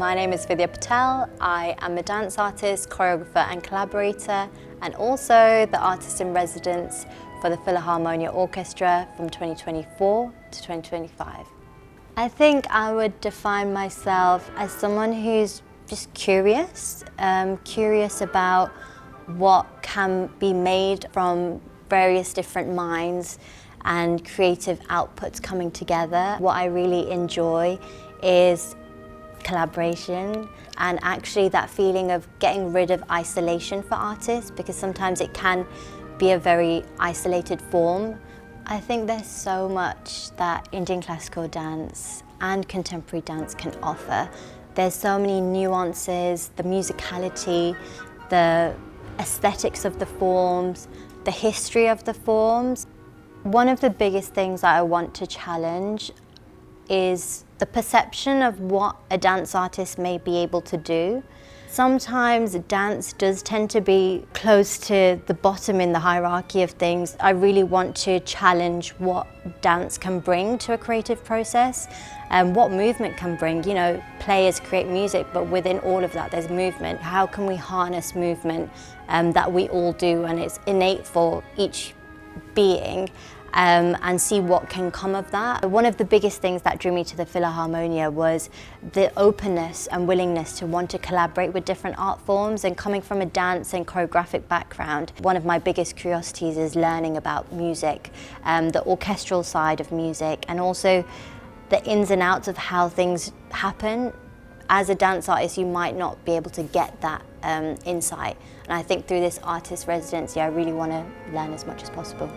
My name is Vidya Patel. I am a dance artist, choreographer and collaborator, and also the artist in residence for the Philharmonia Orchestra from 2024 to 2025. I think I would define myself as someone who's just curious, curious about what can be made from various different minds and creative outputs coming together. What I really enjoy is collaboration and actually that feeling of getting rid of isolation for artists, because sometimes it can be a very isolated form. I think there's so much that Indian classical dance and contemporary dance can offer. There's so many nuances, the musicality, the aesthetics of the forms, the history of the forms. One of the biggest things that I want to challenge is the perception of what a dance artist may be able to do. Sometimes dance does tend to be close to the bottom in the hierarchy of things. I really want to challenge what dance can bring to a creative process and what movement can bring. You know, players create music, but within all of that there's movement. How can we harness movement that we all do and it's innate for each being, and see what can come of that. One of the biggest things that drew me to the Philharmonia was the openness and willingness to want to collaborate with different art forms, and coming from a dance and choreographic background, one of my biggest curiosities is learning about music, the orchestral side of music, and also the ins and outs of how things happen. As a dance artist, you might not be able to get that insight, and I think through this artist residency I really want to learn as much as possible.